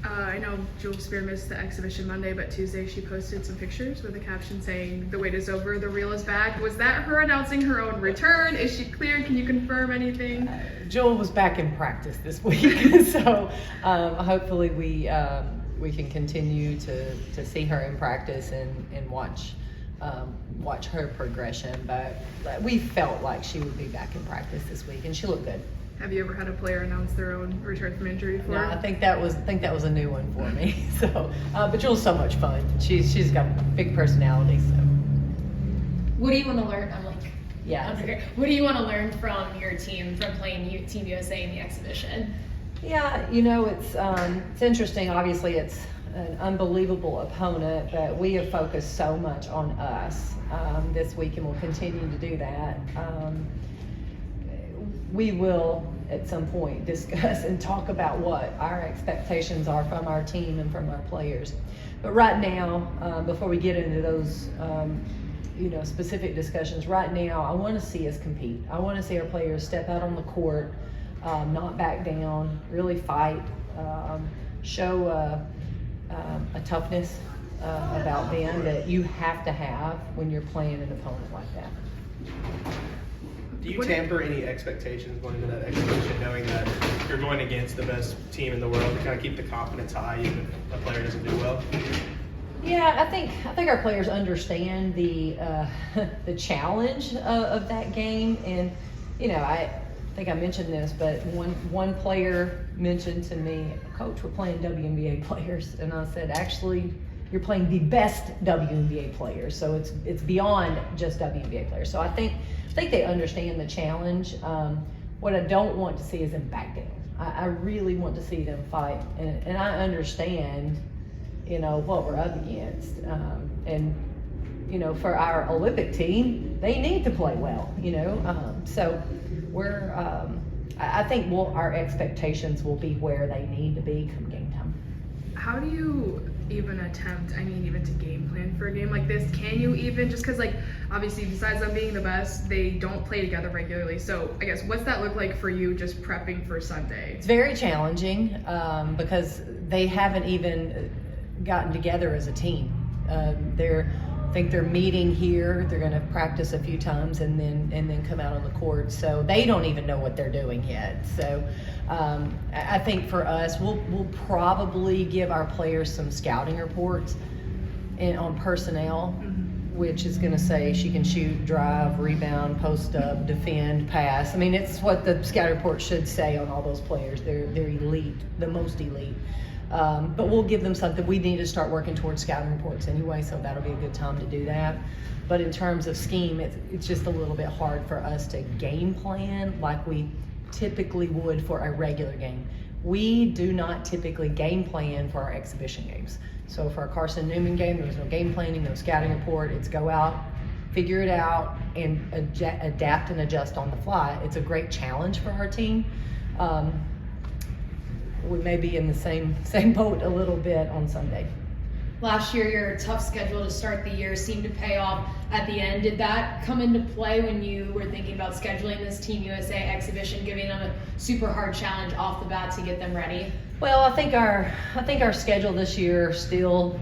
I know Jules Spear missed the exhibition Monday, but Tuesday she posted some pictures with a caption saying, "The wait is over, the reel is back." Was that her announcing her own return? Is she cleared? Can you confirm anything? Jewel was back in practice this week, so hopefully we can continue to see her in practice and watch her progression. But we felt like she would be back in practice this week, and she looked good. Have you ever had a player announce their own return from injury before? No, I think that was a new one for me. So, but Jewel's so much fun. She's got a big personality. So, what do you want to learn? Yeah. What do you want to learn from your team from playing Team USA in the exhibition? Yeah, it's interesting. Obviously, it's an unbelievable opponent, but we have focused so much on us this week, and we'll continue to do that. We will at some point discuss and talk about what our expectations are from our team and from our players. But right now, before we get into those specific discussions, right now I want to see us compete. I want to see our players step out on the court, not back down, really fight, show a toughness about them that you have to have when you're playing an opponent like that. Do you tamper any expectations going into that exhibition, knowing that you're going against the best team in the world, to kind of keep the confidence high even if a player doesn't do well? Yeah, I think our players understand the challenge of that game, and I think I mentioned this, but one player mentioned to me, "Coach, we're playing WNBA players," and I said, "Actually, you're playing the best WNBA players, so it's beyond just WNBA players." So I think they understand the challenge. What I don't want to see is them back down. I really want to see them fight, and I understand, what we're up against. And for our Olympic team, they need to play well. So we're. I think our expectations will be where they need to be come game time. How do you even attempt, even to game plan for a game like this? Can you even, just because obviously besides them being the best, they don't play together regularly. So I guess what's that look like for you just prepping for Sunday? It's very challenging because they haven't even gotten together as a team. I think they're meeting here. They're going to practice a few times and then come out on the court. So they don't even know what they're doing yet. So I think for us, we'll probably give our players some scouting reports on personnel, which is going to say she can shoot, drive, rebound, post up, defend, pass. It's what the scouting report should say on all those players. They're elite, the most elite. But we'll give them something. We need to start working towards scouting reports anyway, so that'll be a good time to do that. But in terms of scheme, it's just a little bit hard for us to game plan like we typically would for a regular game. We do not typically game plan for our exhibition games. So for our Carson Newman game, there was no game planning, no scouting report. It's go out, figure it out, and adapt and adjust on the fly. It's a great challenge for our team. We may be in the same boat a little bit on Sunday. Last year, your tough schedule to start the year seemed to pay off at the end. Did that come into play when you were thinking about scheduling this Team USA exhibition, giving them a super hard challenge off the bat to get them ready? Well, I think our schedule this year still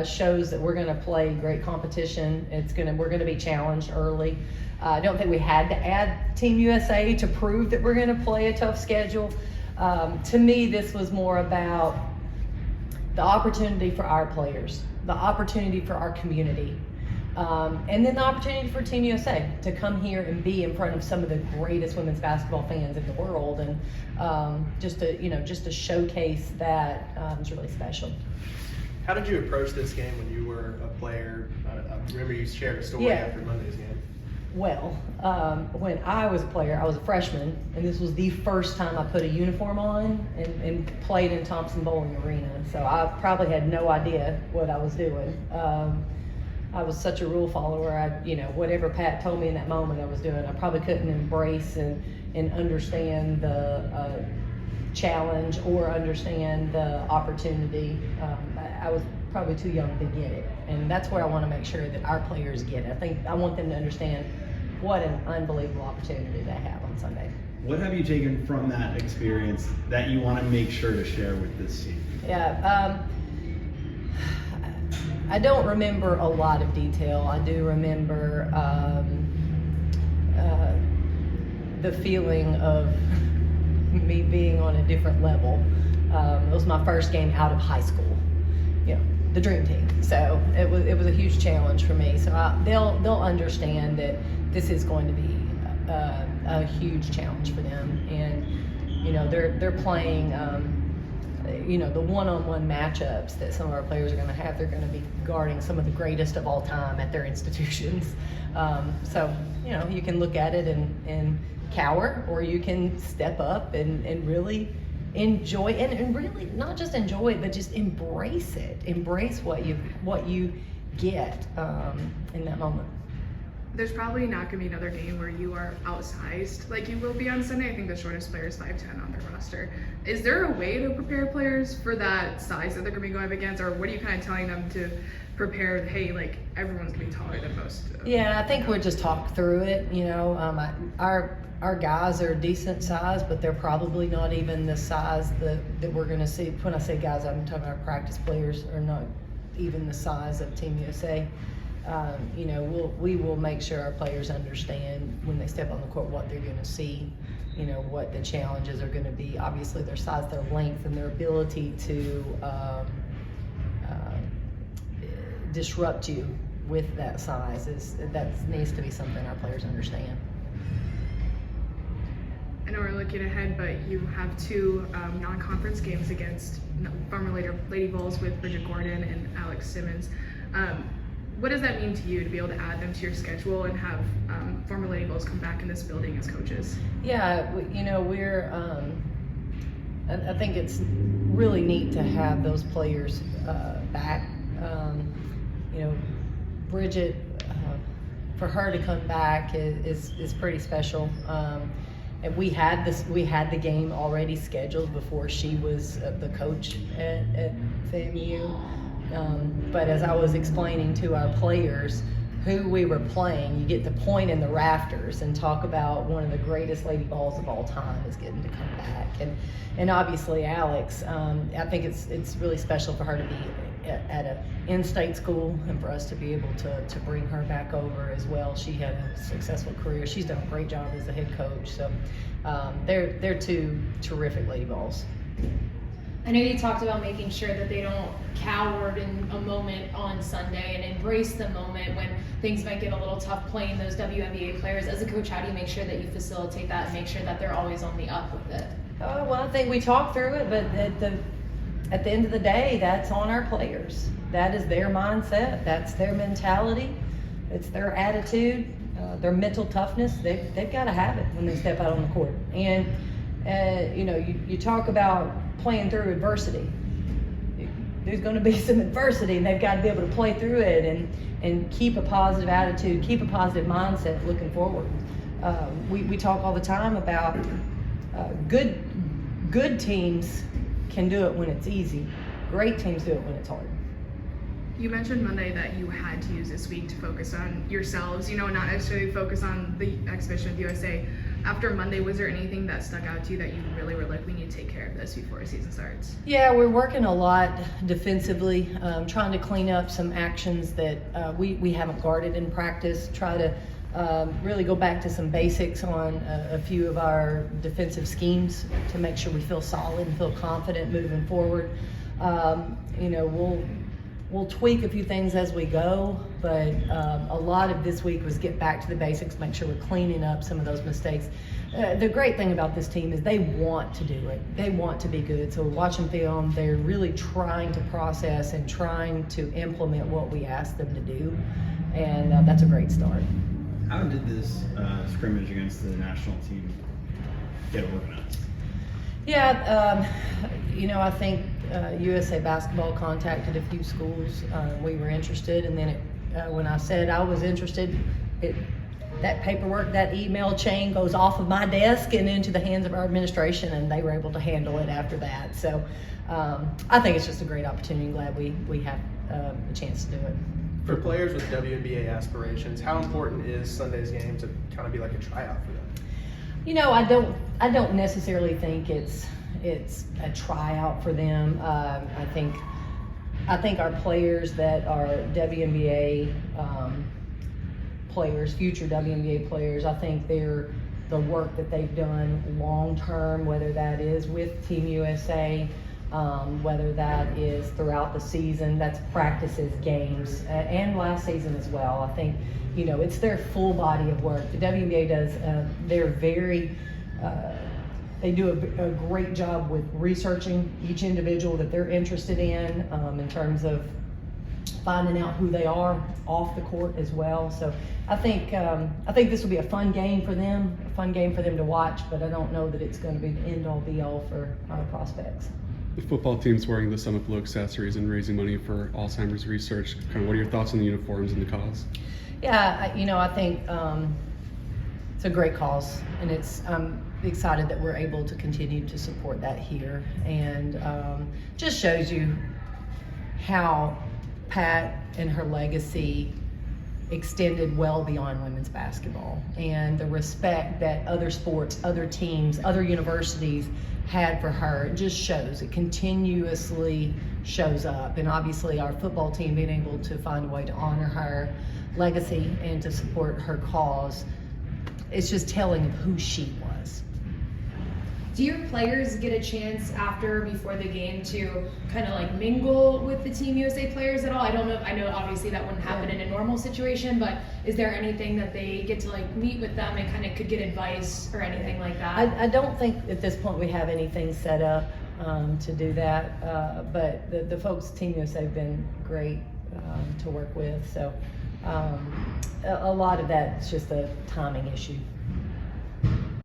shows that we're going to play great competition. We're going to be challenged early. I don't think we had to add Team USA to prove that we're going to play a tough schedule. To me, this was more about the opportunity for our players, the opportunity for our community, and then the opportunity for Team USA to come here and be in front of some of the greatest women's basketball fans in the world, and just to showcase that is really special. How did you approach this game when you were a player? I remember you shared a story after Monday's game. Well, when I was a player, I was a freshman, and this was the first time I put a uniform on and played in Thompson Bowling Arena. So I probably had no idea what I was doing. I was such a rule follower. Whatever Pat told me in that moment I was doing, I probably couldn't embrace and understand the challenge or understand the opportunity. I was probably too young to get it, and that's where I want to make sure that our players get it. I want them to understand what an unbelievable opportunity they have on Sunday. What have you taken from that experience that you want to make sure to share with this team? Yeah, I don't remember a lot of detail. I do remember the feeling of me being on a different level. It was my first game out of high school, you know, the dream team. So it was a huge challenge for me. So they'll understand that this is going to be a huge challenge for them. And you know, they're playing. You know, the one-on-one matchups that some of our players are going to have, they're going to be guarding some of the greatest of all time at their institutions. So, you know, you can look at it and cower, or you can step up and really enjoy, and really not just enjoy it, but just embrace it. Embrace what you get in that moment. There's probably not going to be another game where you are outsized like you will be on Sunday. I think the shortest player is 5'10" on their roster. Is there a way to prepare players for that size that they're going to be going up against, or what are you kind of telling them to prepare? Hey, like everyone's going to be taller than most. Yeah, I think we'll just talk through it. You know, our guys are decent size, but they're probably not even the size that we're going to see. When I say guys, I'm talking about practice players are not even the size of Team USA. You know, we will make sure our players understand when they step on the court what they're going to see, you know, what the challenges are going to be. Obviously, their size, their length, and their ability to disrupt you with that size needs to be something our players understand. I know we're looking ahead, but you have two non-conference games against former Lady Vols with Bridget Gordon and Alex Simmons. What does that mean to you to be able to add them to your schedule and have former Lady Vols come back in this building as coaches? Yeah, you know, I think it's really neat to have those players back. You know, Bridget, for her to come back is pretty special. And we had the game already scheduled before she was the coach at FAMU. But as I was explaining to our players who we were playing, you get to point in the rafters and talk about one of the greatest Lady Vols of all time is getting to come back. And obviously Alex, I think it's really special for her to be at an in-state school and for us to be able to bring her back over as well. She had a successful career. She's done a great job as a head coach. So they're two terrific Lady Vols. I know you talked about making sure that they don't cower in a moment on Sunday and embrace the moment when things might get a little tough playing those WNBA players. As a coach, how do you make sure that you facilitate that and make sure that they're always on the up with it? Well, I think we talked through it, but at the end of the day, that's on our players. That is their mindset. That's their mentality. It's their attitude, their mental toughness. They've got to have it when they step out on the court. And you know, you talk about playing through adversity. There's going to be some adversity, and they've got to be able to play through it and keep a positive attitude, keep a positive mindset looking forward. We talk all the time about good teams can do it when it's easy. Great teams do it when it's hard. You mentioned Monday that you had to use this week to focus on yourselves, you know, not necessarily focus on the exhibition with USA. After Monday, was there anything that stuck out to you that you really were like, we need to take care of this before the season starts? Yeah, we're working a lot defensively, trying to clean up some actions that we haven't guarded in practice, try to really go back to some basics on a few of our defensive schemes to make sure we feel solid and feel confident moving forward. You know, we'll tweak a few things as we go, but a lot of this week was get back to the basics, make sure we're cleaning up some of those mistakes. The great thing about this team is they want to do it. They want to be good. So watching film, they're really trying to process and trying to implement what we ask them to do, and that's a great start. How did this scrimmage against the national team get organized? Yeah, you know, I think USA Basketball contacted a few schools. We were interested, and then when I said I was interested, that paperwork, that email chain goes off of my desk and into the hands of our administration, and they were able to handle it after that. So I think it's just a great opportunity. I'm glad we have a chance to do it. For players with WNBA aspirations, how important is Sunday's game to kind of be like a tryout for them? I don't necessarily think it's a tryout for them. I think our players that are WNBA players, future WNBA players, I think the work that they've done long term, whether that is with Team USA, whether that is throughout the season, that's practices, games, and last season as well. I think, it's their full body of work. The WNBA does, they do a great job with researching each individual that they're interested in terms of finding out who they are off the court as well. So I think this will be a fun game for them to watch, but I don't know that it's going to be the end-all be-all for our prospects. The football team's wearing the Summit Blue accessories and raising money for Alzheimer's research. Kind of, what are your thoughts on the uniforms and the cause? Yeah, I think it's a great cause, and I'm excited that we're able to continue to support that here, and just shows you how Pat and her legacy extended well beyond women's basketball, and the respect that other sports, other teams, other universities had for her. It just shows, it continuously shows up, and obviously our football team being able to find a way to honor her legacy and to support her cause, it's just telling of who she was. Do your players get a chance before the game to kind of like mingle with the Team USA players at all? I know obviously that wouldn't happen in a normal situation, but is there anything that they get to like meet with them and kind of could get advice or anything like that? I don't think at this point we have anything set up to do that, but the folks at Team USA have been great to work with, so a lot of that is just a timing issue.